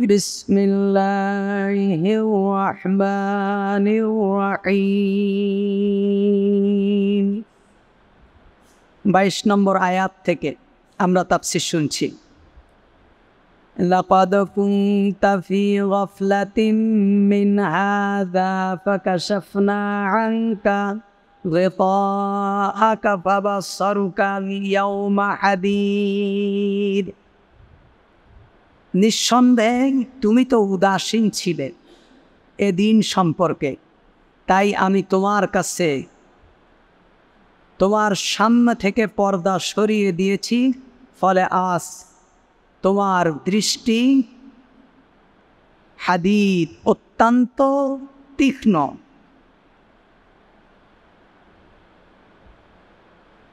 বিসমিল্লাহির রহমানির রহিম। 22 নম্বর আয়াত থেকে আমরা তাফসীর শুনছি। লাকাদ কুনতা ফি গাফলাতিন মিন হাযা ফাকাশাফনা আনকা গিতাআকা ফাবাসসারুকা ইয়াওমা হাদীদ। নিঃসন্দেহে তুমি তো উদাসীন ছিলে এ দিন সম্পর্কে, তাই আমি তোমার কাছে তোমার সামনে থেকে পর্দা সরিয়ে দিয়েছি, ফলে আজ তোমার দৃষ্টি হাদীদ অত্যন্ত তীক্ষ্ণ।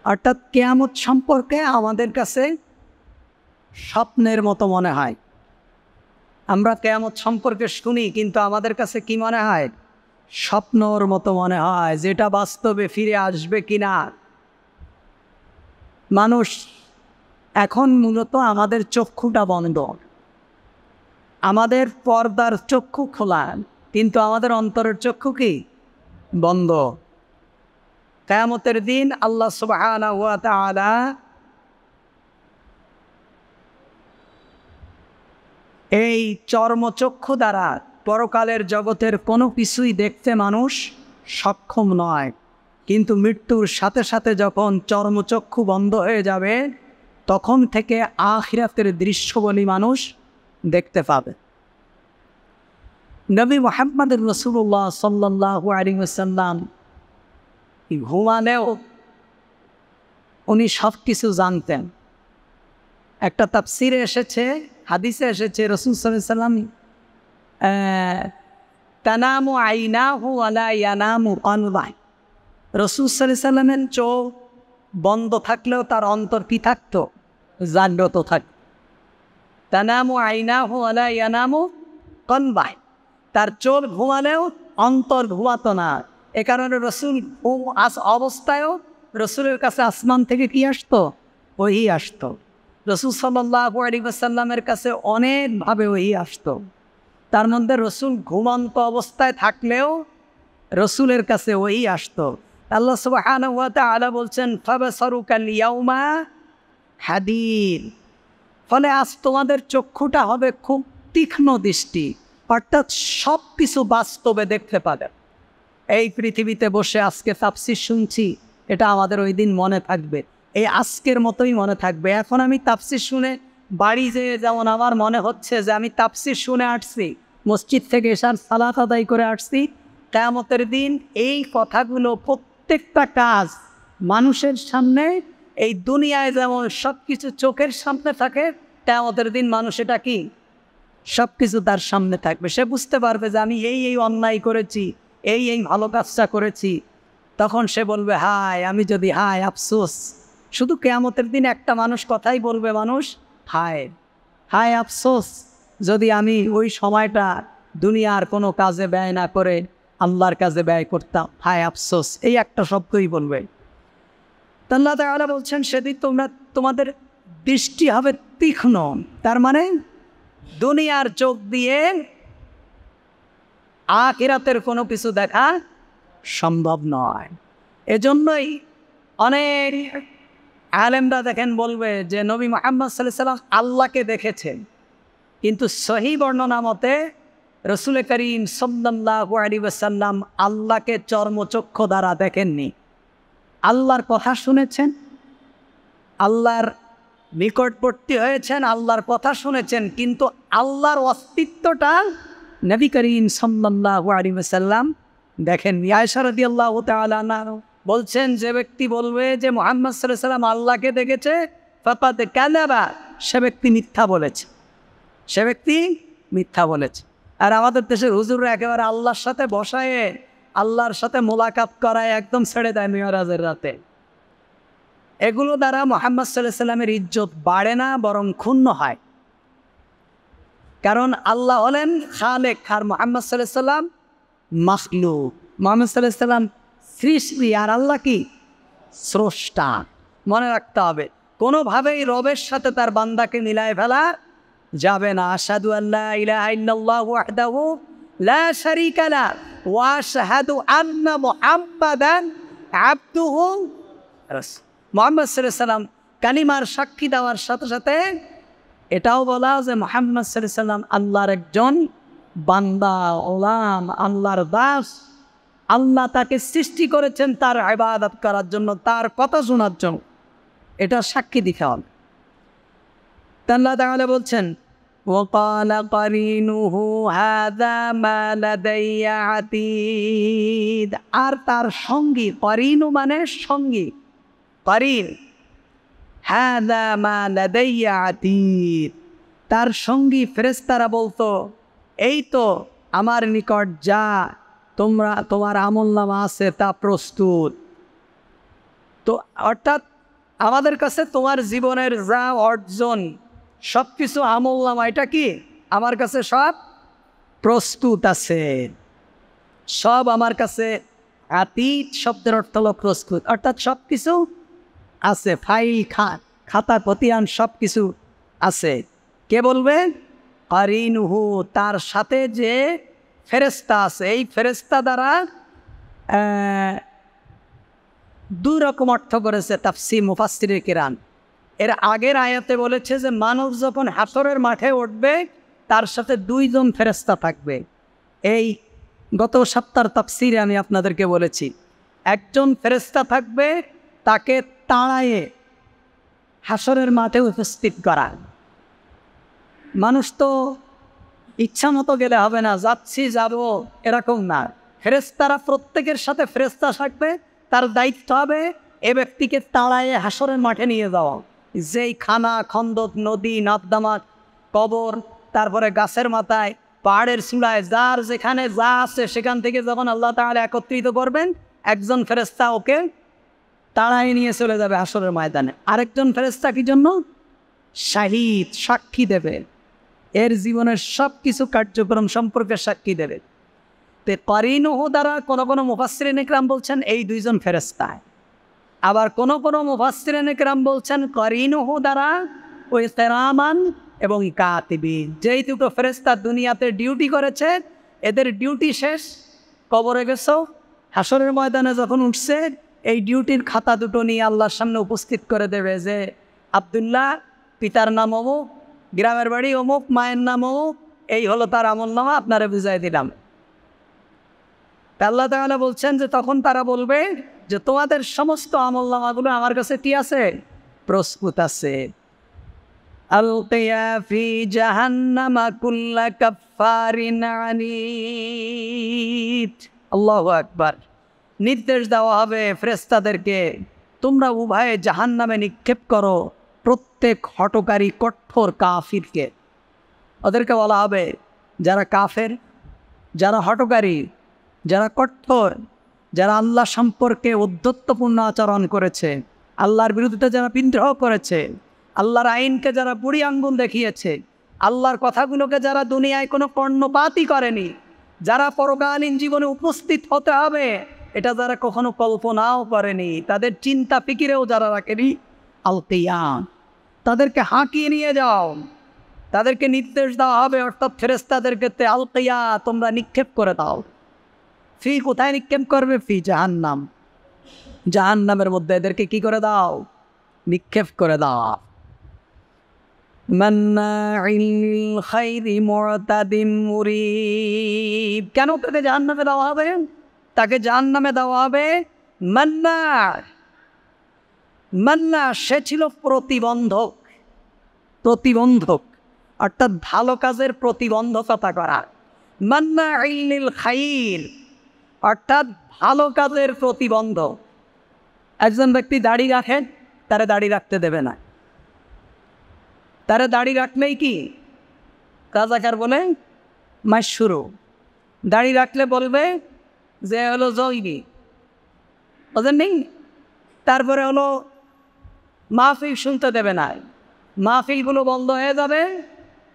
অর্থাৎ কিয়ামত সম্পর্কে আমাদের কাছে স্বপ্নের মতো মনে হয়। আমরা কিয়ামত সম্পর্কে শুনি, কিন্তু আমাদের কাছে কি মনে হয়? স্বপ্নর মতো মনে হয়, যেটা বাস্তবে ফিরে আসবে কিনা। মানুষ এখন মূলত আমাদের চক্ষুটা বন্ধ, আমাদের পর্দার চক্ষু খোলা, কিন্তু আমাদের অন্তরের চক্ষু কি বন্ধ। কিয়ামতের দিন আল্লাহ সুবহানাহু ওয়া তাআলা এই চর্মচক্ষু দ্বারা পরকালের জগতের কোনো কিছুই দেখতে মানুষ সক্ষম নয়, কিন্তু মৃত্যুর সাথে সাথে যখন চর্মচক্ষু বন্ধ হয়ে যাবে, তখন থেকে আখিরাতের দৃশ্যবলী মানুষ দেখতে পাবে। নবী মুহাম্মদ রাসূলুল্লাহ সাল্লাল্লাহু আলাইহি ওয়াসাল্লাম ঘুমালেও উনি সব কিছু জানতেন। একটা তাফসিরে এসেছে, হাদিসে এসেছে, রাসূল সাল্লাল্লাহু আলাইহি ওয়াসাল্লাম তানামু আইনাহু ওয়ালা ইয়ানামু কলবাহু। রাসূল সাল্লাল্লাহু আলাইহি ওয়াসাল্লামের চোখ বন্ধ থাকলেও তার অন্তর কি থাকতো? জাগ্রত থাকত। তানামু আইনাহু ওয়ালা ইয়ানামু কলবাহু, তার চোখ ঘুমালেও অন্তর ঘুমাতো না। এ কারণে রাসূল অবস্থায়ও রাসূলের কাছে আসমান থেকে কি আসতো? ওহী আসতো। রাসূল সাল্লাল্লাহু আলাইহি ওয়াসাল্লামের কাছে অনেকভাবে ওহী আসতো। তার মধ্যে রাসূল ঘুমন্ত অবস্থায় থাকলেও রাসূলের কাছে ওহী আসতো। আল্লাহ সুবহানাহু ওয়া তাআলা বলছেন ফাবাসারুকাল ইয়াউমা হাদীদ, ফলে আজ তোমাদের চক্ষুটা হবে খুব তীক্ষ্ণ দৃষ্টি, অর্থাৎ সব কিছু বাস্তবে দেখতে পাবে। এই পৃথিবীতে বসে আজকে তাফসীর শুনছি, এটা আমাদের ওই দিন মনে থাকবে, এই আজকের মতোই মনে থাকবে। এখন আমি তাফসীর শুনে বাড়ি যেয়ে যেমন আমার মনে হচ্ছে যে আমি তাফসীর শুনে আসছি, মসজিদ থেকে এশার সালাত আদায় করে আসছি, কিয়ামতের দিন এই কথাগুলো প্রত্যেকটা কাজ মানুষের সামনে, এই দুনিয়ায় যেমন সব কিছু চোখের সামনে থাকে, কিয়ামতের দিন মানুষ এটা কি সব কিছু তার সামনে থাকবে। সে বুঝতে পারবে যে আমি এই অন্যায় করেছি, এই ভালো কাজটা করেছি। তখন সে বলবে হায় আমি যদি, হায় আফসোস। শুধু কিয়ামতের দিন একটা মানুষ কথাই বলবে, মানুষ হায় হায় আফসোস, যদি আমি ওই সময়টা দুনিয়ার কোনো কাজে ব্যয় না করে আল্লাহর কাজে ব্যয় করতাম, হায় আফসোস, এই একটা শব্দই বলবে। আল্লাহ তাআলা বলছেন সেদিন তোমাদের দৃষ্টি হবে তীক্ষ্ণ, তার মানে দুনিয়ার চোখ দিয়ে আখিরাতের কোনো কিছু দেখা সম্ভব নয়। এজন্যই অনেক আলেমরা দেখেন বলবে যে নবী মুহাম্মদ সাল্লাল্লাহু আলাইহি ওয়াসাল্লাম আল্লাহকে দেখেছেন, কিন্তু সহিহ বর্ণনা মতে রাসূল করিম সাল্লাল্লাহু আলাইহি ওয়াসাল্লাম আল্লাহকে চর্মচক্ষু দ্বারা দেখেননি। আল্লাহর কথা শুনেছেন, আল্লাহর নিকটবর্তী হয়েছেন, আল্লাহর কথা শুনেছেন, কিন্তু আল্লাহর অস্তিত্বটা নবী করিম সাল্লাল্লাহু আলাইহি ওয়াসাল্লাম দেখেননি। আয়েশা রাদিয়াল্লাহু তাআলা আনহা বলছেন, যে ব্যক্তি বলবে যে মুহাম্মদ সাল্লাল্লাহু আলাইহি ওয়াসাল্লাম আল্লাহকে দেখেছে, ফাকাদ কাযাবা, সে ব্যক্তি মিথ্যা বলেছে, সে ব্যক্তি মিথ্যা বলেছে। আর আমাদের দেশের হুজুররা একেবারে আল্লাহর সাথে বসায়, আল্লাহর সাথে মোলাকাত করায় একদম ছেড়ে দেয় মিরাজের রাতে। এগুলো দ্বারা মুহাম্মদ সাল্লাল্লাহু আলাইহি ওয়াসাল্লামের ইজ্জত বাড়ে না, বরং ক্ষুণ্ণ হয়। কারণ আল্লাহ হলেন খালেক, আর মুহাম্মদ সাল্লাল্লাহু আলাইহি ওয়াসাল্লাম মাখলুক। মুহাম্মদ সাল্লাল্লাহু আলাইহি ওয়াসাল্লাম সৃষ্টি, আর আল্লাহ কি স্রষ্টা। মনে রাখতে হবে, কোনোভাবেই রবের সাথে তার বান্দাকে মিলায় ফেলা যাবে না। আশহাদু আল্লা ইলাহা ইল্লাল্লাহু ওয়াহদাহু লা শারীকা লা ওয়া আশহাদু আন্না মুহাম্মাদান আবদুহু রাসূলুহু। মুহাম্মদ সাল্লাল্লাহু আলাইহি ওয়াসাল্লাম কালিমার সাক্ষী দেওয়ার সাথে সাথে এটাও বলা যে মুহাম্মদ সাল্লাল্লাহু আলাইহি ওয়াসাল্লাম আল্লাহর একজন বান্দা, গোলাম, আল্লাহর দাস। আল্লাহ তাকে সৃষ্টি করেছেন তার ইবাদত করার জন্য, তার কথা শোনার জন্য। এটা সাক্ষী দিতে হবে। আল্লাহ তাআলা বলছেন وقال قرينه هذا ما لدي عتيد। আর তার সঙ্গী, করিনু মানে সঙ্গী, করিন, হাদা মা লাদাইয়া আতীদ। তার সঙ্গী ফেরেশতারা বলতো, এই তো আমার নিকট যা তোমার আমলনামা আছে তা প্রস্তুত। তো অর্থাৎ আমাদের কাছে তোমার জীবনের যা অর্জন সব কিছু আমলনামা, এটা কি আমার কাছে সব প্রস্তুত আছে, সব আমার কাছে। আতীত শব্দের অর্থ হলো প্রস্তুত, অর্থাৎ সব কিছু আছে, ফাইল খাতা খতিয়ান সব কিছু আছে। কে বলবে? কারিনুহু, তার সাথে যে ফেরেশতা আছে। এই ফেরেশতা দ্বারা দুই রকম অর্থ করেছে তাফসীর মুফাসসিরে কিরাম। এর আগের আয়াতে বলেছে যে মানুষ যখন হাসরের মাঠে উঠবে তার সাথে দুইজন ফেরেশতা থাকবে। এই গত সপ্তাহের তাফসীরে আমি আপনাদেরকে বলেছি, একজন ফেরেশতা থাকবে তাকে তাড়ায়ে হাসরের মাঠে উপস্থিত করা। মানুষ তো ইচ্ছা মতো গেলে হবে না, যাচ্ছি যাব এরকম না। ফেরেশতারা প্রত্যেকের সাথে ফেরেশতা থাকবে, তার দায়িত্ব হবে এ ব্যক্তিকে তাড়ায়ে হাসরের মাঠে নিয়ে যাওয়া। যেই খানা খন্দক, নদী, নর্দমা, কবর, তারপরে গাছের মাথায়, পাহাড়ের চূড়ায়, যার যেখানে যা আছে সেখান থেকে যখন আল্লাহ তাআলা একত্রিত করবেন, একজন ফেরেশতা ওকে তাড়াই নিয়ে চলে যাবে হাসরের ময়দানে। আরেকজন ফেরেশতা কি জন্য? শাহিদ, সাক্ষী দেবে, এর জীবনের সব কিছু কার্যক্রম সম্পর্কে সাক্ষী দেবে। তে কারিনুহু দ্বারা কোনো কোনো মুফাসসিরিন ইকরাম বলছেন এই দুইজন ফেরেশতা। আবার কোনো কোনো মুফাসসিরিন ইকরাম বলছেন কারিনুহু দ্বারা ওই কিরামান এবং কাতিবিন, যেই দুটো ফেরেশতা দুনিয়াতে ডিউটি করেছে, এদের ডিউটি শেষ, কবরে গেছো, হাসরের ময়দানে যখন উঠছে এই ডিউটির খাতা দুটো নিয়ে আল্লাহর সামনে উপস্থিত করে দেবে যে আব্দুল্লাহ, পিতার নাম অমুক, গ্রামের বাড়ি অমুক, মায়ের নাম অমুক, এই হলো তার আমলনামা, আপনারা বুঝাই দিলাম। আল্লাহ তাআলা বলছেন যে তখন তারা বলবে যে তোমাদের সমস্ত আমলনামাগুলো আমার কাছে কি আছে? প্রস্তুত আছে। আলকিয়া ফি জাহান্নামা কুল্লা কাফফারিন আনীদ। আল্লাহু আকবার। নির্দেশ দেওয়া হবে ফেরেশতাদেরকে, তোমরা উভয়ে জাহান্নামে নিক্ষেপ করো প্রত্যেক হঠকারী কঠোর কাফিরকে। ওদেরকে বলা হবে যারা কাফের, যারা হঠকারী, যারা কঠোর, যারা আল্লাহ সম্পর্কে উদ্ধত্যপূর্ণ আচরণ করেছে, আল্লাহর বিরুদ্ধে যারা বিদ্রোহ করেছে, আল্লাহর আইনকে যারা বুড়ি আঙ্গুল দেখিয়েছে, আল্লাহর কথাগুলোকে যারা দুনিয়ায় কোনো কর্ণপাতই করেনি, যারা পরকালীন জীবনে উপস্থিত হতে হবে এটা যারা কখনো কল্পনাও করেনি, তাদের চিন্তা ফিকিরেও যারা রাখেনি, আলকিয়া, তাদেরকে হাঁকিয়ে নিয়ে যাও। তাদেরকে নির্দেশ দেওয়া হবে, অর্থাৎ ফেরেশতাদেরকে আলকিয়া, তোমরা নিক্ষেপ করে দাও। ফি, কোথায় নিক্ষেপ করবে? ফি জাহান্নাম, জাহান্নামের মধ্যে এদেরকে কি করে দাও? নিক্ষেপ করে দাও। মান্নাইল লিল খাইরি মুতাদিম মুরিব। কেন তাকে জাহান্নামে দেওয়া হবে? তাকে জাহান্নামে দেওয়া হবে মান্না, সে ছিল প্রতিবন্ধক, প্রতিবন্ধক অর্থাৎ ভালো কাজের প্রতিবন্ধকতা করা। মান্নাইল লিল খাইর অর্থাৎ ভালো কাজের প্রতিবন্ধক। একজন ব্যক্তি দাড়ি রাখেন, তারে দাড়ি রাখতে দেবে না। তারে দাড়ি রাখলেই কি রাজাকার বলে মাস শুরু। দাড়ি রাখলে বলবে যে হলো জঙ্গি, ওদের নেই। তারপরে হলো মাহফিল শুনতে দেবে না, মাহফিলগুলো বন্ধ হয়ে যাবে।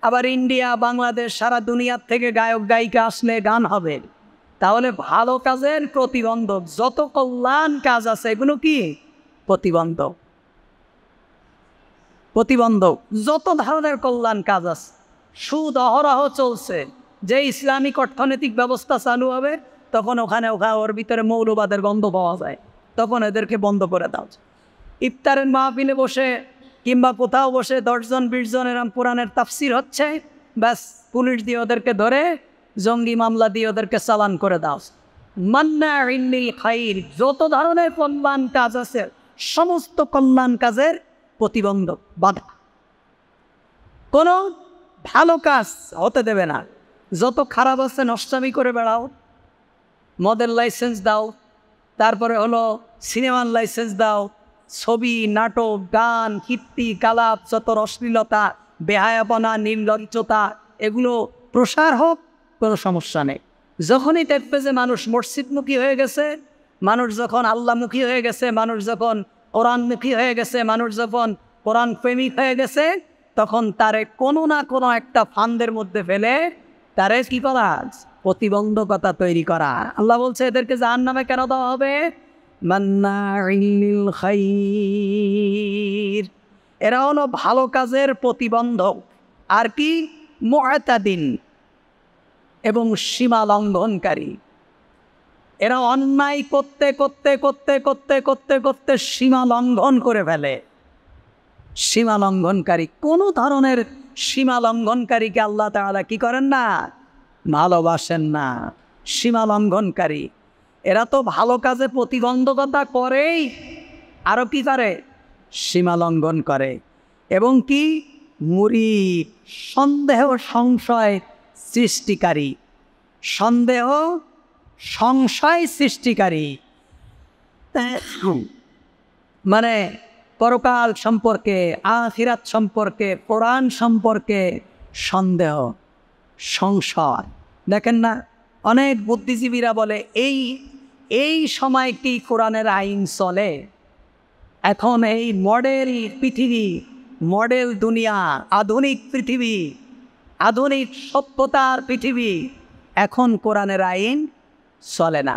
আবার ইন্ডিয়া, বাংলাদেশ, সারা দুনিয়ার থেকে গায়ক গায়িকা আসলে গান হবে। তাহলে ভালো কাজের প্রতিবন্ধক, যত কল্যাণ কাজ আছে এগুলো কি প্রতিবন্ধক, প্রতিবন্ধক। যত ধরনের কল্যাণ কাজ আছে সুদ অহরহ চলছে, যে ইসলামিক অর্থনৈতিক ব্যবস্থা চালু হবে তখন ওখানে ওর ভিতরে মৌলবাদের গন্ধ পাওয়া যায়, তখন এদেরকে বন্ধ করে দাও। ইফতারের মাহফিলে বসে কিংবা কোথাও বসে 10 জন 20 জন এরম কোরআনের তাফসির হচ্ছে, ব্যাস পুলিশ দিয়ে ওদেরকে ধরে জঙ্গি মামলা দিয়ে ওদেরকে চালান করে দাও। মান্নাইন লিল খাইর, যত ধরনের কল্যাণ কাজ আছে সমস্ত কল্যাণ কাজের প্রতিবন্ধক, বাধা, কোনো ভালো কাজ হতে দেবে না। যত খারাপ আছে নষ্টামি করে বেড়াও, মদের লাইসেন্স দাও, তারপরে হলো সিনেমার লাইসেন্স দাও, ছবি নাটক গান কীর্তি কালাপ যত অশ্লীলতা বেহায়াপনা নির্লজ্জতা এগুলো প্রসার হোক, কোনো সমস্যা নেই। যখনই দেখবে যে মানুষ মসজিদমুখী হয়ে গেছে, মানুষ যখন আল্লাহমুখী হয়ে গেছে, মানুষ যখন কোরআনমুখী হয়ে গেছে, মানুষ যখন কোরআন প্রেমিক হয়ে গেছে, তখন তারে কোনো না কোনো একটা ফান্দের মধ্যে ফেলে তারে কি করা, প্রতিবন্ধকতা তৈরি করা। আল্লাহ বলছে এদেরকে জাহান্নামে কেন দেওয়া হবে? মান্নাইন লিল খাইর, এরা হলো ভালো কাজের প্রতিবন্ধক। আর কি? মুআতাদিন, এবং সীমা লঙ্ঘনকারী। এরা অন্যায় করতে করতে করতে করতে করতে করতে সীমা লঙ্ঘন করে ফেলে। সীমা লঙ্ঘনকারী, কোনো ধরনের সীমা লঙ্ঘনকারীকে আল্লাহ তাআলা কি করেন না? ভালোবাসেন না। সীমা লঙ্ঘনকারী এরা তো ভালো কাজে প্রতিবন্ধকতা করেই, আরও কি করে? সীমা লঙ্ঘন করে। এবং কি? মুরিদ, সন্দেহ সংশয় সৃষ্টিকারী, সন্দেহ সংশয় সৃষ্টিকারী, মানে পরকাল সম্পর্কে, আখিরাত সম্পর্কে, কোরআন সম্পর্কে সন্দেহ সংশয়। দেখেন না, অনেক বুদ্ধিজীবীরা বলে এই সময় কি কোরআনের আইন চলে? এখন এই মডেল পৃথিবী, মডেল দুনিয়া, আধুনিক পৃথিবী, আধুনিক সভ্যতার পৃথিবী, এখন কোরআনের আইন চলে না।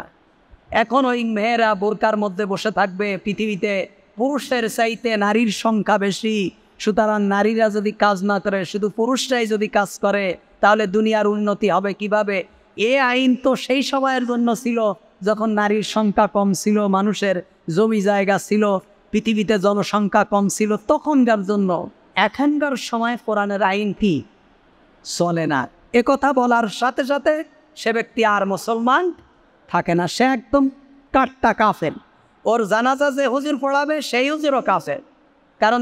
এখন ওই মেয়েরা বোরকার মধ্যে বসে থাকবে, পৃথিবীতে পুরুষের চাইতে নারীর সংখ্যা বেশি, সুতরাং নারীরা যদি কাজ না করে, শুধু পুরুষরাই যদি কাজ করে, তাহলে দুনিয়ার উন্নতি হবে কিভাবে? এ আইন তো সেই সময়ের জন্য ছিল যখন নারীর সংখ্যা কম ছিল, মানুষের জমি জায়গা ছিল, পৃথিবীতে জনসংখ্যা কম ছিল, তখনকার জন্য। এখনকার সময় কোরআনের আইন কি চলে না। একথা বলার সাথে সাথে সে ব্যক্তি আর মুসলমান থাকে না, সে একদম কাট্টা কাফের। ওর জানাজা যে হুজুর পড়াবে সেই হুজুরও কাফের। কারণ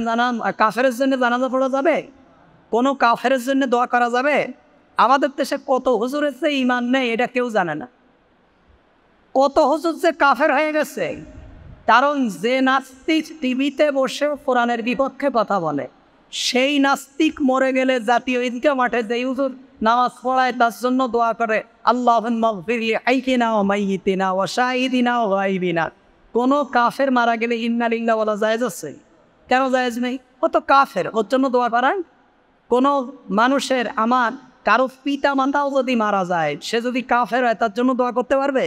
কাফেরের জন্য জানাজা পড়া যাবে? কোনো কাফেরের জন্য দোয়া করা যাবে? আমাদের দেশে কত হুজুরের যে ইমান নেই এটা কেউ জানে না। কত হুজুর যে কাফের হয়ে গেছে। কারণ যে নাস্তিক টিভিতে বসেও কোরআনের বিপক্ষে কথা বলে, সেই নাস্তিক মরে গেলে জাতীয় ঈদগাহ মাঠে যে হুজুর নামাজ পড়ায় তার জন্য দোয়া করে, আল্লাহুম্মা গফির লি হাইয়িনা ওয়া মাইয়িতিনা ওয়া শাহিদিনা ওয়া গায়বিনা। কোনো কাফের মারা গেলে ইন্না লিল্লাহি বলা জায়েজ আছে? কেন জায়েজ নেই? ও তো কাফের, ওর জন্য দোয়া করান? কোনো মানুষের, আমার কারো পিতা মাতাও যদি মারা যায়, সে যদি কাফের হয় তার জন্য দোয়া করতে পারবে?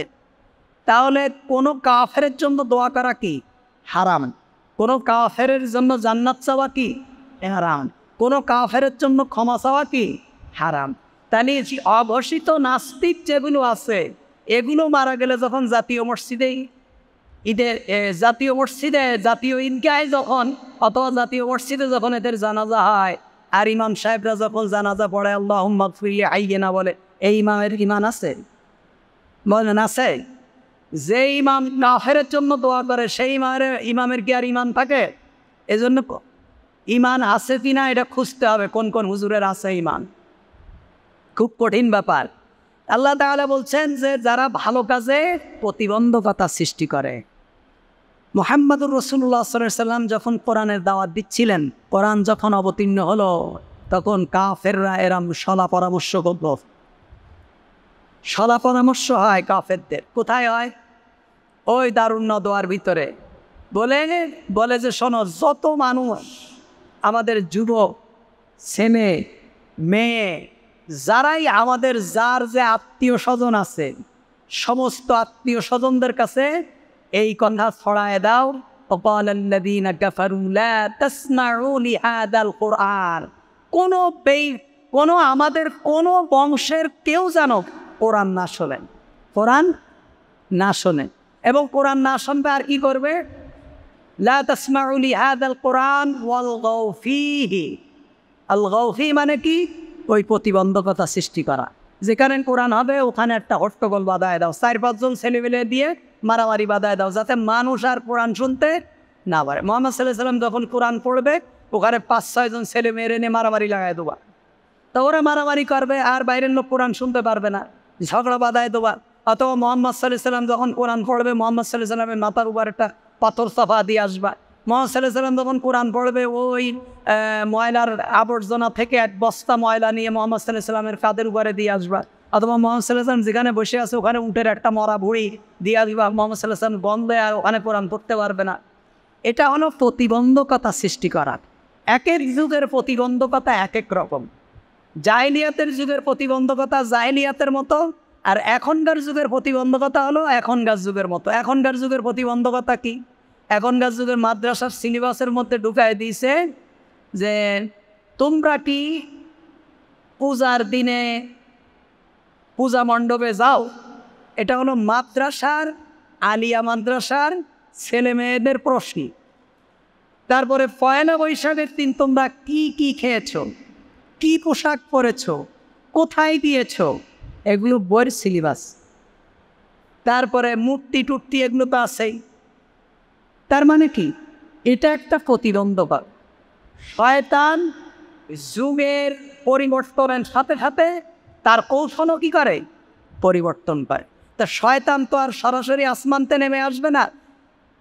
তাহলে কোনো কাফেরের জন্য দোয়া করা কি হারাম? কোনো কাফেরের জন্য জান্নাত চাওয়া কি হারাম? কোনো কাফেরের জন্য ক্ষমা চাওয়া কি হারাম? তাহলে অঘোষিত নাস্তিক যেগুলো আছে এগুলো মারা গেলে যখন জাতীয় মসজিদে জাতীয় ঈদগাহে যখন, অথবা জাতীয় মসজিদে যখন এদের জানাজা হয়, আর ইমাম সাহেবরা যখন জানাজা পড়ে আল্লাহুম্মা গফির লি হাইয়িনা বলে, এই ইমামের ইমান আছে? বলেন আছে? যে ইমাম কাফেরের জন্য দোয়া করে সেই ইমামের কি আর ইমান থাকে? এজন্য ইমান আছে কি না এটা খুঁজতে হবে, কোন কোন হুজুরের আছে ইমান। খুব কঠিন ব্যাপার। আল্লাহ তাআলা বলছেন যে যারা ভালো কাজে প্রতিবন্ধকতা সৃষ্টি করে। মুহাম্মদুর রাসূলুল্লাহ সাল্লাল্লাহু আলাইহি ওয়াসাল্লাম যখন কোরআনের দাওয়াত দিচ্ছিলেন, কোরআন যখন অবতীর্ণ হলো, তখন কাফেররা এরম সলা পরামর্শ করল। সলা পরামর্শ হয় কাফেরদের। কোথায় হয়? ওই দারুন নদওয়ার ভিতরে বলে যে শোনো, যত মানুষ আমাদের যুবক ছেলে মেয়ে যারাই আমাদের যার যে আত্মীয় স্বজন আছে, সমস্ত আত্মীয় স্বজনদের কাছে এই কথা ছড়ায় দাও। ওয়াকালাল্লাযীনা কাফারু লা তাসমাউ লিহাযাল কুরআন। কোনো আমাদের কোনো বংশের কেউ যেন কোরআন না শোনেন, কোরআন না শোনে। এবং কোরআন না শুনবে আর কি করবে? লা তাসমাউ লিহাযাল কোরআন ওয়ালগাউ ফীহি। আলগাউ ফী মানে কি? ওই প্রতিবন্ধকতা সৃষ্টি করা। যেখানে কোরআন হবে ওখানে একটা হট্টগোল বাঁধায় দাও, 4-5 ছেলেমেলে দিয়ে মারামারি বাঁধায় দাও, যাতে মানুষ আর কোরআন শুনতে না পারে। মুহাম্মদ সাল্লাল্লাহু আলাইহি ওয়াসাল্লাম যখন কোরআন পড়বে ওখানে 5-6 ছেলে মেয়েরে নিয়ে মারামারি লাগায় দেবা, তো ওরা মারামারি করবে আর বাইরের লোক কোরআন শুনতে পারবে না, ঝগড়া বাঁধায় দেবা। অথবা মুহাম্মদ সাল্লাল্লাহু আলাইহি ওয়াসাল্লাম যখন কোরআন পড়বে মুহাম্মদ সাল্লাল্লাহু আলাইহি ওয়াসাল্লামের মাথার উপর একটা পাথর চাপা দিয়ে আসবা। মুহাম্মদ সাল্লাল্লাহু আলাইহি ওয়াসাল্লাম যখন কোরআন পড়বে ওই ময়লার আবর্জনা থেকে এক বস্তা ময়লা নিয়ে মুহাম্মদ সাল্লাল্লাহু আলাইহি ওয়াসাল্লামের কাঁধের উপরে দিয়ে আসবা। অথবা মুহাম্মদ সাল্লাল্লাহু আলাইহি ওয়াসাল্লাম যেখানে বসে আছে ওখানে উটের একটা মরা ভুঁড়ি দিয়ে দিবা, মুহাম্মদ সাল্লাল্লাহু আলাইহি ওয়াসাল্লাম গন্ধে আর ওখানে কোরআন পড়তে পারবে না। এটা হলো প্রতিবন্ধকতা সৃষ্টি করা। এক এক যুগের প্রতিবন্ধকতা এক এক রকম। জাহেলিয়াতের যুগের প্রতিবন্ধকতা জাহেলিয়াতের মতো, আর এখনকার যুগের প্রতিবন্ধকতা হলো এখনকার যুগের মতো। এখনকার যুগের প্রতিবন্ধকতা কি? এখনকার যুগের মাদ্রাসার সিলেবাসের মধ্যে ঢুকায় দিয়েছে যে তোমরা কি পূজার দিনে পূজা মণ্ডপে যাও? এটা হলো মাদ্রাসার, আলিয়া মাদ্রাসার ছেলে মেয়েদের প্রশ্ন। তারপরে পয়লা বৈশাখের দিন তোমরা কি কি খেয়েছো, কি পোশাক পরেছো, কোথায় দিয়েছো, এগুলো বইয়ের সিলেবাস। তারপরে মূর্তি টুর্তি এগুলো তো আছেই। তার মানে কি? এটা একটা প্রতিবন্ধকতা। শয়তান যুগের পরিবর্তনের সাথে সাথে তার কৌশলও কি করে? পরিবর্তন করে। তা শয়তান তো আর সরাসরি আসমানতে নেমে আসবে না।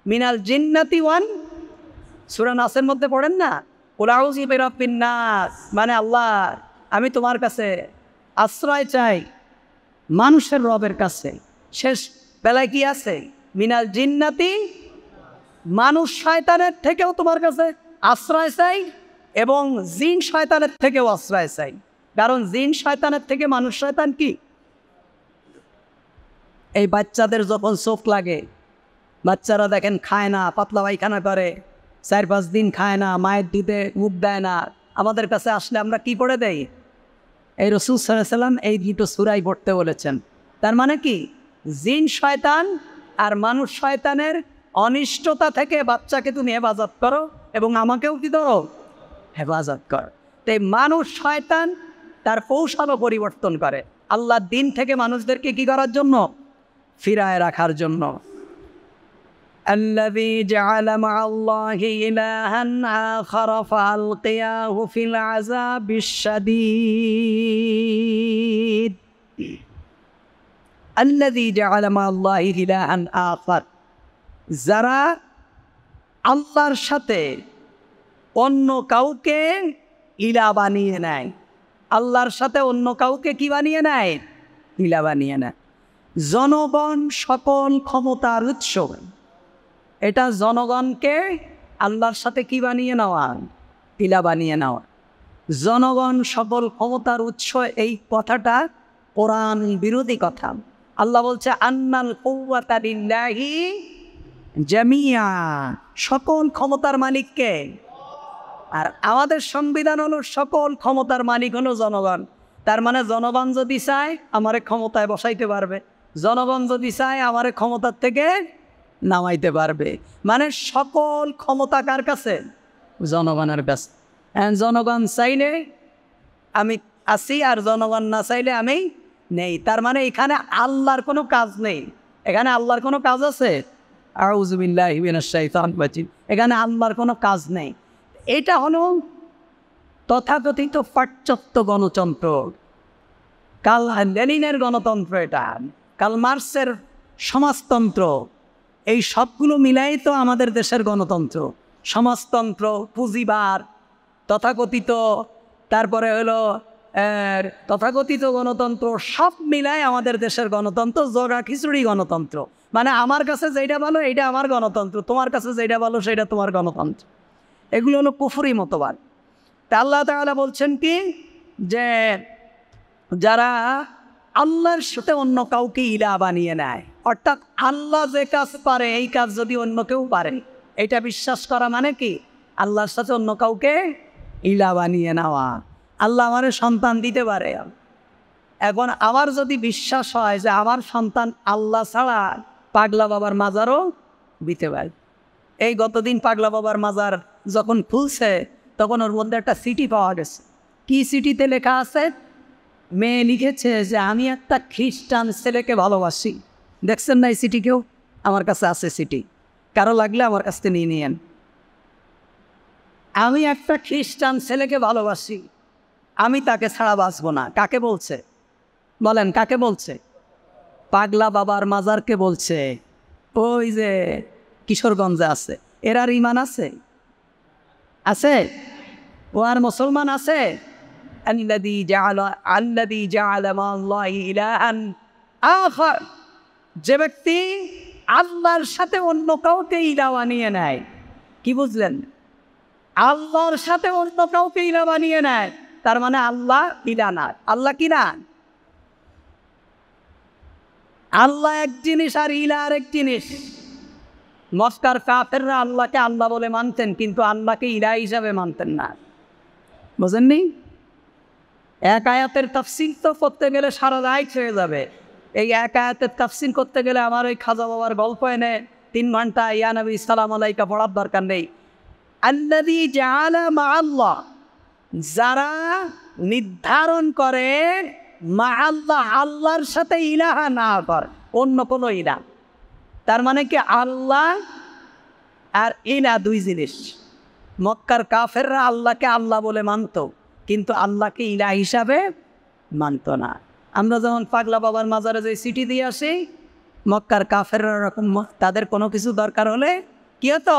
মিনাল জিন্নাতি ওয়ান, সূরা নাসের মধ্যে পড়েন না, কুল আউযু বিরাব্বিন নাস, মানে আল্লাহ আমি তোমার কাছে আশ্রয় চাই মানুষের রবের কাছে। শেষ বেলায় কি আছে? মিনাল জিন্নাতি, মানুষ শয়তানের থেকেও তোমার কাছে আশ্রয় চাই এবং জিন শয়তানের থেকেও আশ্রয় চাই। কারণ জিন শয়তানের থেকে মানুষ শয়তান কি? এই বাচ্চাদের যখন চোখ লাগে, বাচ্চারা দেখেন খায় না, পাতলা পায়খানা করে, 4-5 দিন খায় না, মায়ের দুধে মুখ দেয় না, আমাদের কাছে আসলে আমরা কি করে দেই? এই রাসূল সাল্লাল্লাহু আলাইহি ওয়াসাল্লাম এই 2 সূরাই পড়তে বলেছেন। তার মানে কি? জিন শয়তান আর মানুষ শয়তানের অনিষ্টতা থেকে বাচ্চাকে তুমি হেফাজত করো এবং আমাকেও কি করো? হেফাজত কর। তাই মানুষ শয়তান তার কৌশলও পরিবর্তন করে আল্লাহর দিন থেকে মানুষদেরকে কি করার জন্য? ফিরায় রাখার জন্য। الذي جعل مع الله إلها آخر فألقياه في العذاب الشديد الذي جعل مع الله إلها آخر, যারা আল্লাহর সাথে অন্য কাউকে ইলা বানিয়ে নেয়, আল্লাহর সাথে অন্য কাউকে কি বানিয়ে নেয়? ইলা বানিয়ে নেয়। জনগণ সকল ক্ষমতার উৎস। এটা জনগণকে আল্লাহর সাথে কি বানিয়ে নেওয়া? ইলা বানিয়ে নেওয়া। জনগণ সকল ক্ষমতার উৎস, এই কথাটা কোরআন বিরোধী কথা। আল্লাহ বলছে আন্নাল কুওয়াতা লিল্লাহি জামিয়া, সকল ক্ষমতার মালিককে। আর আমাদের সংবিধান হলো সকল ক্ষমতার মালিক হলো জনগণ। তার মানে জনগণ যদি চায় আমারে ক্ষমতায় বসাইতে পারবে, জনগণ যদি চায় আমারে ক্ষমতার থেকে নামাইতে পারবে। মানে সকল ক্ষমতা কার কাছে? জনগণের কাছে। জনগণ চাইলে আমি আছি আর জনগণ না চাইলে আমি নেই। তার মানে এখানে আল্লাহর কোনো কাজ নেই। এখানে আল্লাহর কোনো কাজ আছে? আউযু বিল্লাহি মিনাশ শাইতানির রাজিম। এখানে আল্লাহর কোনো কাজ নেই। এটা হলো তথাকথিত পাশ্চাত্য গণতন্ত্র, কাল লেনিনের গণতন্ত্র, এটা কাল মার্ক্সের সমাজতন্ত্র। এই সবগুলো মিলাই তো আমাদের দেশের গণতন্ত্র। সমাজতন্ত্র, পুঁজিবাদ, তথাকথিত, তারপরে হলো তথাকথিত গণতন্ত্র, সব মিলাই আমাদের দেশের গণতন্ত্র, জগা খিচুড়ি গণতন্ত্র। মানে আমার কাছে যেটা ভালো এইটা আমার গণতন্ত্র, তোমার কাছে যেটা ভালো সেটা তোমার গণতন্ত্র। এগুলো হলো কুফরি মতবাদ। তা আল্লাহ তাআলা বলছেন কি? যে যারা আল্লাহর সাথে অন্য কাউকে ইলা বানিয়ে নেয়, অর্থাৎ আল্লাহ যে কাজ পারে এই কাজ যদি অন্য কেউ পারে, এটা বিশ্বাস করা মানে কি? আল্লাহর সাথে অন্য কাউকে ইলা বানিয়ে নেওয়া। আল্লাহ আমারে সন্তান দিতে পারে। এখন আমার যদি বিশ্বাস হয় যে আমার সন্তান আল্লাহ ছাড়া পাগলা বাবার মাজারও দিতে পারে। এই গতদিন পাগলা বাবার মাজার যখন খুলছে তখন ওর মধ্যে একটা সিটি পাওয়া গেছে। কি সিটিতে লেখা আছে? মেয়ে লিখেছে যে আমি একটা খ্রিস্টান ছেলেকে ভালোবাসি। দেখছেন না এই সিটি? কেউ? আমার কাছে আছে সিটি, কারো লাগলে আমার কাছ থেকে নিয়ে নিয়েন। আমি একটা খ্রিস্টান ছেলেকে ভালোবাসি, আমি তাকে ছাড়া বাঁচব না। কাকে বলছে বলেন? কাকে বলছে? পাগলা বাবার মাজারকে বলছে। ওই যে কিশোরগঞ্জে আছে, এরার ইমান আছে? আছে? ও আর মুসলমান আছে? আল্লাযী জাআলা মা'আল্লাহি ইলাহান আখার, যে ব্যক্তি আল্লাহর সাথে অন্য কাউকে ইলাহ বানিয়ে নেয়। কি বুঝলেন? আল্লাহর সাথে অন্য কাউকে ইলাহ বানিয়ে নেয়, তার মানে আল্লাহ ইলাহ না। আল্লাহ কি না? আল্লাহ এক জিনিস আর ইলাহ আরেক জিনিস। মক্কার কাফেররা আল্লাহকে আল্লাহ বলে মানতেন, কিন্তু আল্লাহকে ইলাহ হিসাবে মানতেন না। বুঝেননি? এক আয়াতের তাফসীর তো করতে গেলে সারা রাত হয়ে যাবে। এই এক আয়াতের তাফসীর করতে গেলে আমার ওই খাজা বাবার গল্প এনে 3 ঘন্টা ইয়া নবী সালাম আলাইকা পড়ার দরকার নেই। আল্লাযী জাআলা মা'আল্লাহ, যারা নির্ধারণ করে মা'আল্লাহ, আল্লাহর সাথে ইলাহা না করে, অন্য কোনো ইলাহ। তার মানে কি আল্লাহ আর ইলাহ দুই জিনিস। মক্কার কাফেররা আল্লাহকে আল্লাহ বলে মানত, কিন্তু আল্লাহকে ইলাহ হিসাবে মানত না। আমরা যেমন পাগলা বাবার মাজারে যে সিটি দিয়ে আসি, মক্কার কাফেররা রকম তাদের কোনো কিছু দরকার হলে কি হতো?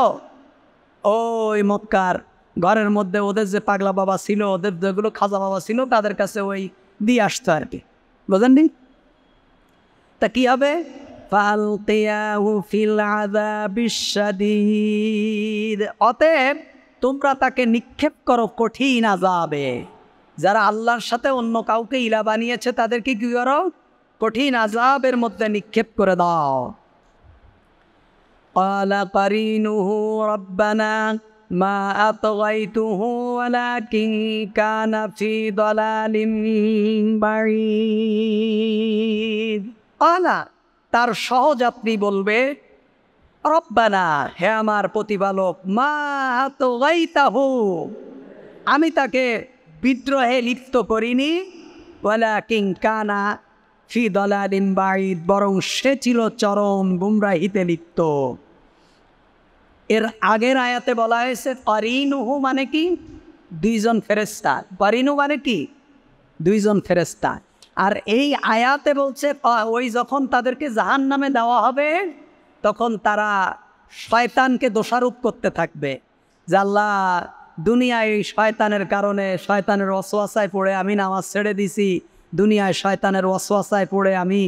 ওই মক্কার ঘরের মধ্যে ওদের যে পাগলা বাবা ছিল, ওদের যেগুলো খাজা বাবা ছিল, তাদের কাছে ওই দিয়ে আসতো আর কি। বুঝেননি? তা কি হবে? ফালকিয়াহু ফিল আযাবিশ শাদীদ, অতএব তোমরা তাকে নিক্ষেপ করো কঠিন আযাবে। যারা আল্লাহর সাথে অন্য কাউকে ইলাহ বানিয়েছে তাদেরকে কি করো? কঠিন আযাবের মধ্যে নিক্ষেপ করে দাও। ক্বালা কারিনুহু রাব্বানা মা আতগাইতুহু ওয়ালাকিন কানা ফি দালালিম বাঈদ। ক্বালা, তার সহযাত্রী বলবে, রব্বানা, হে আমার প্রতিপালক, মা আতগাইতাহু, আমি তাকে বিদ্রোহে লিপ্ত করিনি, ওয়ালাকিন কানা ফি দালালিম বাঈদ, বরং সে ছিল চরম গুমরাহিতে লিপ্ত। এর আগের আয়াতে বলা হয়েছে কারিনুহু মানে কি? দুইজন ফেরেশতা। কারিনু মানে কি? দুইজন ফেরেশতা। আর এই আয়াতে বলছে ওই যখন তাদেরকে জাহান্নামে দেওয়া হবে তখন তারা শয়তানকে দোষারোপ করতে থাকবে যে আল্লাহ, দুনিয়ায় শয়তানের কারণে, শয়তানের ওয়াসওয়াসায় পড়ে আমি নামাজ ছেড়ে দিছি, দুনিয়ায় শয়তানের ওয়াসওয়াসায় পড়ে আমি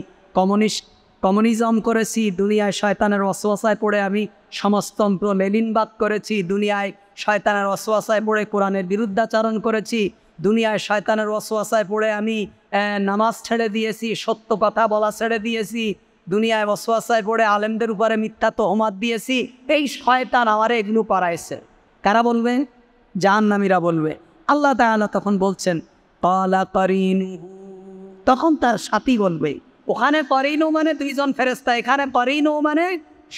কমিউনিজম করেছি, দুনিয়ায় শয়তানের ওয়াসওয়াসায় পড়ে আমি সমাজতন্ত্র লেনিনবাদ করেছি, দুনিয়ায় শয়তানের ওয়াসওয়াসায় পড়ে কোরআনের বিরুদ্ধাচরণ করেছি, দুনিয়ায় শয়তানের ওয়াসওয়াসায় পড়ে আমি নামাজ ছেড়ে দিয়েছি, সত্য কথা বলা ছেড়ে দিয়েছি, দুনিয়ায় ওয়াসওয়াসায় পড়ে আলেমদের উপরে মিথ্যা তহমত দিয়েছি। এই শয়তান আমারে এগুলো করাইছে। কারা বলবে? জাহান্নামীরা বলবে। আল্লাহ তাআলা তখন বলছেন ক্বালা কারিনুহু, তখন তার সাথী বলবে। ওখানে কারিনু মানে দুইজন ফেরেশতা, এখানে কারিনু মানে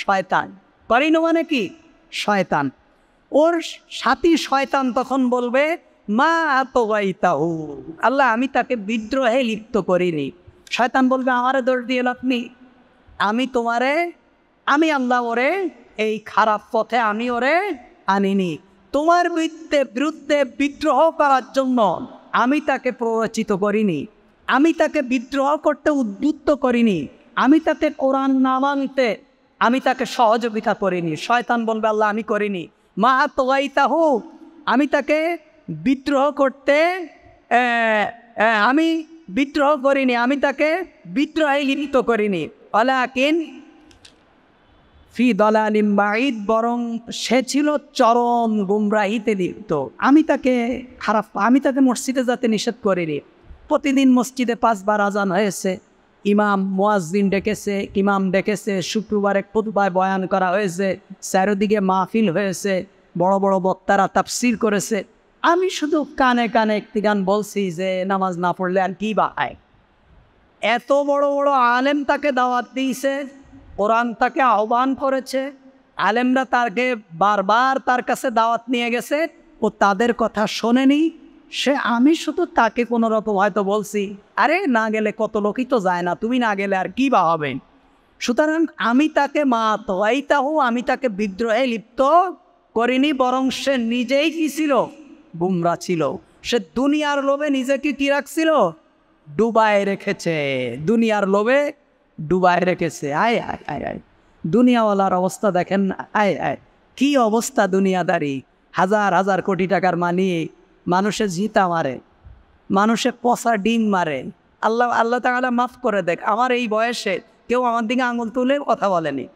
শয়তান। কারিনু মানে কি? শয়তান। ওর সাথী শয়তান তখন বলবে মা আতগাইতাহু, আল্লাহ, আমি তাকে বিদ্রোহে লিপ্ত করিনি। শয়তান বলবে আমারে দোষ দিয়ে লাভ নেই, আমি আল্লাহ ওরে এই খারাপ পথে আমি ওরে আনিনি। তোমার বিরুদ্ধে বিদ্রোহ করার জন্য আমি তাকে প্ররোচিত করিনি, আমি তাকে বিদ্রোহ করতে উদ্বুদ্ধ করিনি, আমি তাকে কোরআন না মানতে আমি তাকে সহযোগিতা করিনি। শয়তান বলবে আল্লাহ আমি করিনি। মা আতগাইতাহু, আমি তাকে বিদ্রোহ করতে আমি বিদ্রোহ করিনি, আমি তাকে বিদ্রোহে লিপ্ত করিনি। ওয়ালাকিন ফি দালালিম বাঈদ, বরং সে ছিল চরম গুমরাহিতে লিপ্ত। আমি তাকে মসজিদে যেতে নিষেধ করিনি। প্রতিদিন মসজিদে 5 বার আজান হয়েছে, ইমাম মুয়াজ্জিন ডেকেছে, ইমাম ডেকেছে, শুক্রবারে খুতবায় বয়ান করা হয়েছে, চারিদিকে মাহফিল হয়েছে, বড় বড় বক্তারা তাফসীর করেছে। আমি শুধু কানে কানে একটি গান বলছি যে নামাজ না পড়লে আর কি বা হয়। এত বড় বড় আলেম তাকে দাওয়াত দিয়েছে, কোরআন তাকে আহ্বান করেছে, আলেমরা তাকে বারবার তার কাছে দাওয়াত নিয়ে গেছে, ও তাদের কথা শোনেনি। আমি শুধু তাকে কোনো রকম হয়তো বলছি, আরে না গেলে কত লোকই তো যায় না, তুমি না গেলে আর কি বা হবে। সুতরাং আমি তাকে আমি তাকে বিদ্রোহে লিপ্ত করিনি, বরং সে নিজেই কি ছিল, গুমরা ছিল। সে দুনিয়ার লোভে নিজেকে কি রাখছিল, ডুবায় রেখেছে, দুনিয়ার লোভে ডুবায় রেখেছে। আয় আয় আয় আয়, দুনিয়াওয়ালার অবস্থা দেখেন না, আয় আয় কি অবস্থা দুনিয়াদারি। হাজার হাজার কোটি টাকার মানুষে জিতা মারে, মানুষে পচা ডিম মারে। আল্লাহ তাআলা মাফ করে দেখ, আমার এই বয়সে কেউ আমার দিকে আঙুল তুলে কথা বলেনি।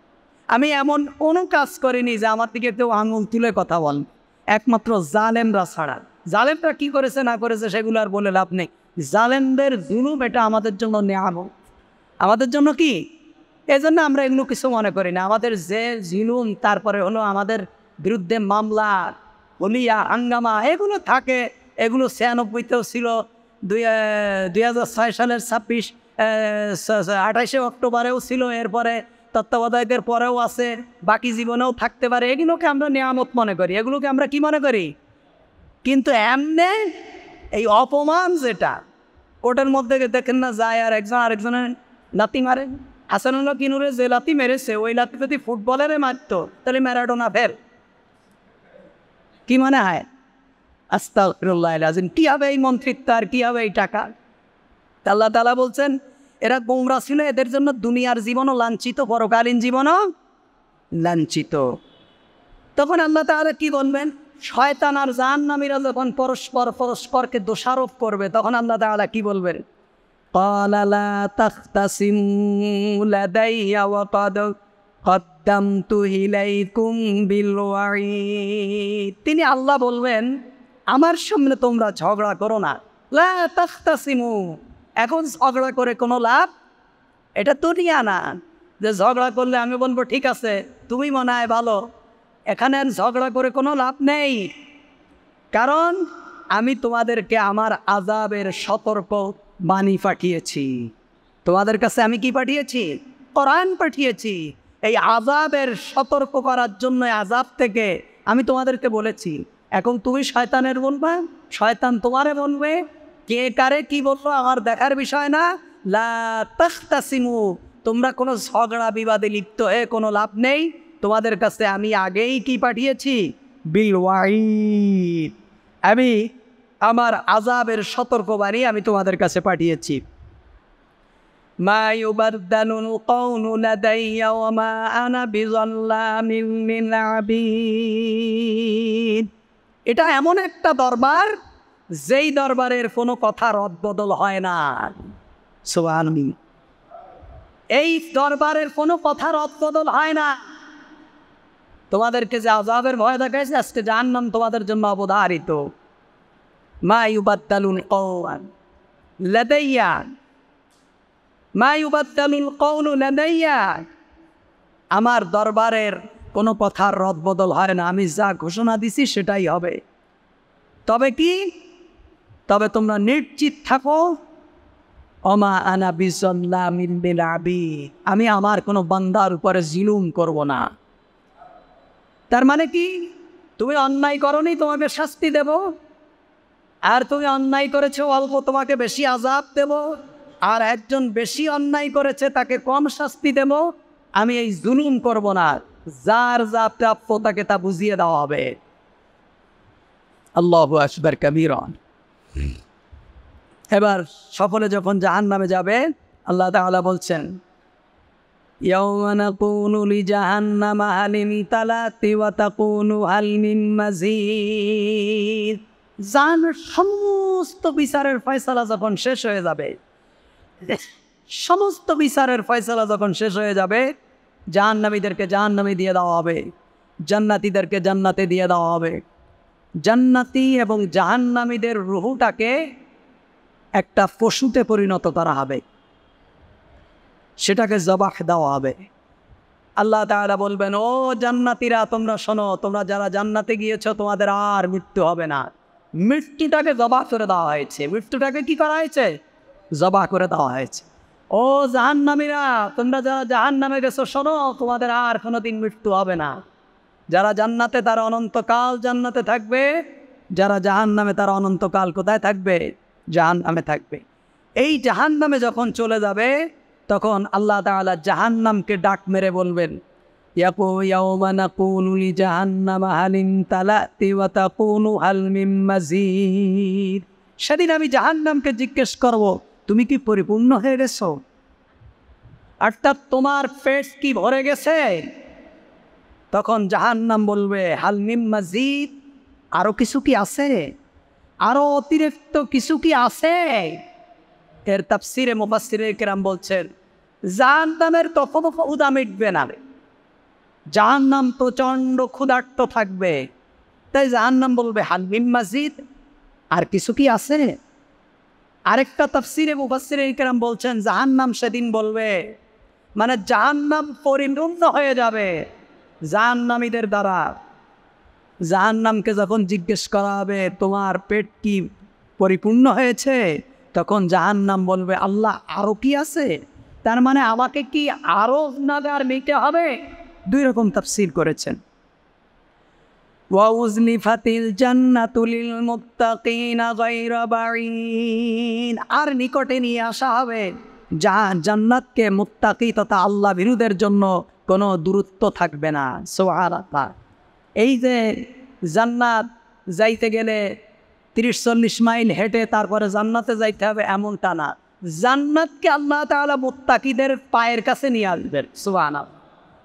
আমি এমন কোনো কাজ করিনি যে আমার দিকে কেউ আঙুল তুলে কথা বলেন, একমাত্র জালেমরা ছাড়া। জালেমরা কি করেছে না করেছে সেগুলো আর বলে লাভ নেই। জালেমদের জুলুম এটা আমাদের জন্য নিয়ামত, আমাদের জন্য কি, এজন্য আমরা এগুলো কিছু মনে করি না। আমাদের যে জুলুম, তারপরে হলো আমাদের বিরুদ্ধে মামলা, হলিয়া, হাঙ্গামা এগুলো থাকে। এগুলো 96তেও ছিল, 2006 সালের 28শে অক্টোবরেও ছিল, এরপরে তত্ত্বাবধায়কের পরেও আছে, বাকি জীবনেও থাকতে পারে। এগুলোকে আমরা নিয়ামত মনে করি, এগুলোকে আমরা কি মনে করি। কিন্তু এমনে এই অপমান যেটা, ওটার মধ্যে দেখেন না যায় আর একজন আরেকজনের লাথি মারে। হাসানুল্লাহ কিনুরে যে লাথি মেরেছে, ওই লাথি যদি ফুটবলারে মারতো তাহলে ম্যারাডোনা ফেল। কি মনে হয়? আস্তাগফিরুল্লাহ আল-আযীম। কি হবে এই মন্ত্রিত্ব, আর কি হবে এই টাকা? আল্লাহ তাআলা বলছেন এরা গোমরা ছিল, এদের জন্য দুনিয়ার জীবনও লাঞ্ছিত, পরকালীন জীবনও লাঞ্ছিত। তখন আল্লাহ তাআলা কি বলবেন? শয়তান আর জাহান্নামীরা যখন পরস্পরকে দোষারোপ করবে, তখন আল্লাহ তাআলা কি বলবেন? ক্বালা লা তাখতাসিমু লাদাইয়া ওয়া ক্বাদ কদ্দামতু ইলাইকুম বিল ওয়াঈদ। তিনি আল্লাহ বলবেন, আমার সামনে তোমরা ঝগড়া করো না। লা তাখতাসিমু, এখন ঝগড়া করে কোনো লাভ, এটা দুনিয়া না যে ঝগড়া করলে আমি বলবো ঠিক আছে তুমি মনে হয় ভালো। এখানে ঝগড়া করে কোনো লাভ নেই, কারণ আমি তোমাদেরকে আমার আযাবের সতর্ক বাণী পাঠিয়েছি। তোমাদের কাছে আমি কি পাঠিয়েছি? কোরআন পাঠিয়েছি। এই আযাবের সতর্ক করার জন্য, আযাব থেকে আমি তোমাদেরকে বলেছি। এখন তুমি শয়তানের বলবা, শয়তান তোমারে বলবে। কে কারে কি বললো আমার দেখার বিষয় না। লা তাখতাসিমু, তোমরা কোনো ঝগড়া বিবাদে লিপ্ত হয়ে কোনো লাভ নেই। তোমাদের কাছে আমি আগেই কি পাঠিয়েছি? বিল ওয়াঈদ, আমি আমার আযাবের সতর্কবাণী আমি তোমাদের কাছে পাঠিয়েছি। মা ইউবাদদালুল কওলু লাদাইয়া ওয়া মা আনা বিযাল্লামিন লিল আবিদ। এটা এমন একটা দরবার, যেই দরবারের কোনো কথা রদবদল হয় না। সুবহানাল্লাহ। এই দরবারের কোনো কথা রদবদল হয় না। তোমাদেরকে যে আযাবের ভয় দেখাইছে, আজকে জাহান্নাম তোমাদের জন্য অবধারিত। মা ইউবাদদালুল কওলু লাদাইয়া, মা ইউবাদদালুল কওলু লাদাইয়া, আমার দরবারের কোনো কথার রদবদল হয় না। আমি যা ঘোষণা দিছি সেটাই হবে। তবে কি? তবে তোমরা নিশ্চিত থাকো, ওমা আনা বিযাল্লামিন লিল আবিদ, আমি আমার কোনো বান্দার উপরে জুলুম করব না। তার মানে কি? তুমি অন্যায় করনি, তোমাকে শাস্তি দেব। আর তুমি অন্যায় করেছো অল্প, তোমাকে বেশি আযাব দেব। আর একজন বেশি অন্যায় করেছে, তাকে কম শাস্তি দেব। আমি এই জুলুম করব না, যার যা প্রাপ্য তাকে তা বুঝিয়ে দেওয়া হবে। আল্লাহু আকবার কাবীরা। এবার সকলে যখন জাহান্নামে যাবে, আল্লাহ তাআলা বলছেন, ইয়াওমা নাকুলু লিজাহান্নামা হাল ইমতালাতি ওয়া তাকুলু হাল মিন মাজিদ। জাহান্নামের সমস্ত বিচারের ফয়সালা যখন শেষ হয়ে যাবে, সমস্ত বিচারের ফয়সালা যখন শেষ হয়ে যাবে, জাহান্নামীদেরকে জাহান্নামে দিয়ে দেওয়া হবে, জান্নাতীদেরকে জান্নাতে দিয়ে দেওয়া হবে। জান্নাতি এবং জাহান্নামীদের রূহটাকে একটা পশুতে পরিণত করা হবে, সেটাকে জবাহ দেওয়া হবে। আল্লাহ তাআলা বলবেন, ও জান্নাতীরা তোমরা শোনো, তোমরা যারা জান্নাতে গিয়েছো তোমাদের আর মৃত্যু হবে না। মৃত্যুটাকে জবাহ করে দেওয়া হয়েছে। মৃত্যুটাকে কি করা হয়েছে? জবাহ করে দেওয়া হয়েছে। ও জাহান্নামীরা, তোমরা যারা জাহান্নামে গেছো শোনো, তোমাদের আর কোনোদিন মৃত্যু হবে না। যারা জান্নাতে তারা অনন্তকাল জান্নাতে থাকবে, যারা জাহান্নামে তারা অনন্তকাল কোথায় থাকবে? জাহান্নামে থাকবে। এই জাহান্নামে যখন চলে যাবে তখন আল্লাহ তাআলা জাহান্নামকে ডাক মেরে বলবেন, ইয়াউমা নাকুলু লিজাহান্নামা হাল ইমতালাতি ওয়া তাকুলু হাল মিন মাজিদ। সেদিন আমি জাহান্নামকে জিজ্ঞেস করব, তুমি কি পরিপূর্ণ হয়ে গেছো? অর্থাৎ তোমার পেট কি ভরে গেছে? তখন জাহান্নাম বলবে, হাল মিন মাজিদ, আরো কিছু কি আছে? আরো অতিরিক্ত কিছু কি আছে? এর তাফসিরে মুফাসসিরে কেরাম বলছেন, জাহান্নামের তখনও ক্ষুধা মিটবে না। জাহান্নাম প্রচণ্ড ক্ষুধার্ত থাকবে, তাই জাহান্নাম বলবে, হাল মিন মাজিদ, আর কিছু কি আছে? আরেকটা তাফসিরে মুফাসসিরে কেরাম বলছেন, জাহান্নাম সেদিন বলবে, মানে জাহান্নাম পরিপূর্ণ হয়ে যাবে জাহান্নামীদের দ্বারা। জাহান্নামকে যখন জিজ্ঞেস করা হবে তোমার পেট কি পরিপূর্ণ হয়েছে, তখন জাহান্নাম বলবে, আল্লাহ আরও কি আছে? তার মানে আমাকে কি আরও নাগার নিতে হবে? দুই রকম তাফসীর করেছেন। ওয়াউজলিফাতিল জান্নাতু লিল মুত্তাকিনা গায়রা বাঈদ, আর নিকটে নিয়ে আসা হবে জান্নাতকে মুত্তাকি তথা আল্লাহ ভীরুদের জন্য কোনো দূরত্ব থাকবে না। সুবহানাল্লাহ। এই যে জান্নাত যাইতে গেলে 30-40 মাইল হেঁটে তারপরে জান্নাতে যাইতে হবে এমনটা না। জান্নাতকে আল্লাহ তাআলা মুত্তাকিদের পায়ের কাছে নিয়ে আসবেন। সুবহানাল্লাহ।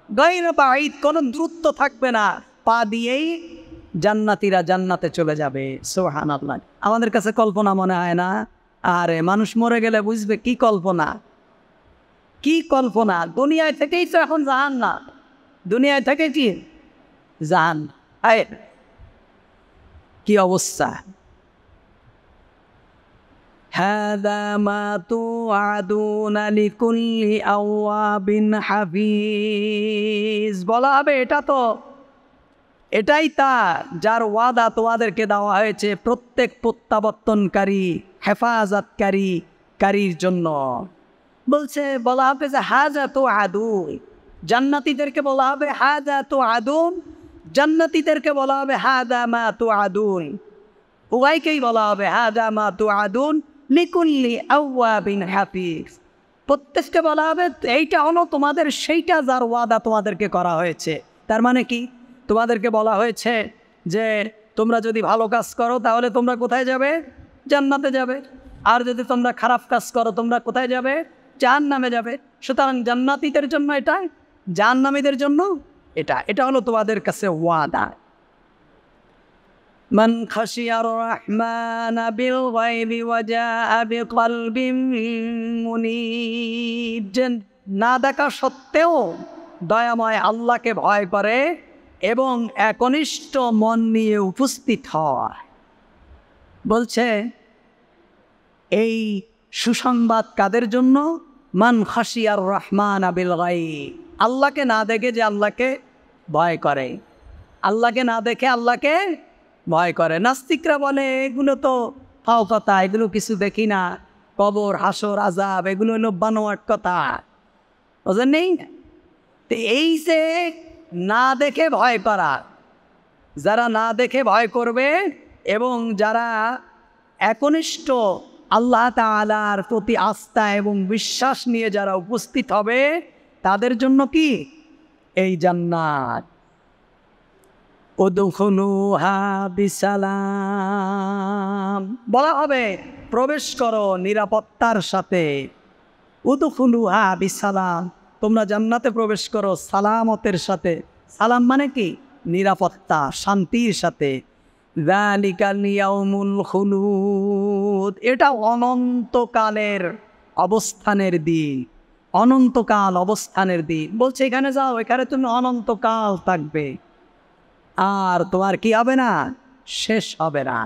গায়রা বাঈদ, কোনো দূরত্ব থাকবে না, পা দিয়েই জান্নাতীরা জান্নাতে চলে যাবে। সুবহানাল্লাহ। আমাদের কাছে কল্পনা মনে হয় না? আরে মানুষ মরে গেলে বুঝবে কি কল্পনা, কি কল্পনা। দুনিয়ায় থেকেই তো এখন জাহান্নাম, দুনিয়ায় থেকে কি জাহান্নাম, কি অবস্থা। হাযা মা তুআদুনা লিকুল্লি আওয়াবিন হাফিজ, বলা হবে এটাই তা যার ওয়াদা তোমাদেরকে দেওয়া হয়েছে প্রত্যেক প্রত্যাবর্তনকারী হেফাজতকারীর জন্য। বলা হবে যে হাযা তুআদুন, জান্নাতীদেরকে বলা হবে হাযা তুআদুন, জান্নাতীদেরকে বলা হবে হাযা মা তুআদুন, উভয়কেই বলা হবে হাযা মা তুআদুন লিকুল্লি আওয়াবিন হাফিজ। প্রত্যেককে বলা হবে এইটা হলো তোমাদের সেইটা যার ওয়াদা তোমাদেরকে করা হয়েছে। তার মানে কি? তোমাদেরকে বলা হয়েছে যে তোমরা যদি ভালো কাজ করো তাহলে তোমরা কোথায় যাবে? জান্নাতে যাবে। আর যদি তোমরা খারাপ কাজ করো তোমরা কোথায় যাবে? জাহান্নামে যাবে। সুতরাং জান্নাতীদের জন্য এটা, জাহান্নামীদের জন্য এটা হলো তোমাদের কাছে ওয়াদা। মান খাশিয়ার রহমান বিল গায়বি ওয়া জাআ বিকলবিন মুনীব, না দেখা সত্ত্বেও দয়াময় আল্লাহকে ভয় করে এবং একনিষ্ঠ মন নিয়ে উপস্থিত হয়। বলছে এই সুসংবাদ কাদের জন্য? মান খাশিয়ার রহমান বিল গায়ব, আল্লাহকে না দেখে যে আল্লাহকে ভয় করে, আল্লাহকে না দেখে আল্লাহকে ভয় করে। নাস্তিকরা বলে এগুলো তো ফাও কথা, এগুলো কিছু দেখি না, কবর হাসর আযাব এগুলো হলো বানোয়াট কথা, বুঝেন নেই? তো এই যে না দেখে ভয় করা, যারা না দেখে ভয় করবে এবং যারা একনিষ্ঠ আল্লাহ তাআলার প্রতি আস্থা এবং বিশ্বাস নিয়ে যারা উপস্থিত হবে তাদের জন্য কি এই জান্নাত। উদখুলুহা বিসালাম, বলা হবে প্রবেশ করো নিরাপত্তার সাথে। উদখুলুহা বিসালাম, তোমরা জান্নাতে প্রবেশ করো সালামতের সাথে। সালাম মানে কি? নিরাপত্তা, শান্তির সাথে। যালিকাল ইয়াউমুল খুলুদ, এটা অনন্তকালের অবস্থানের দিন, অনন্তকাল অবস্থানের দিন। বলছে এখানে যাও, এখানে তুমি অনন্তকাল থাকবে, আর তোমার কি হবে না? শেষ হবে না।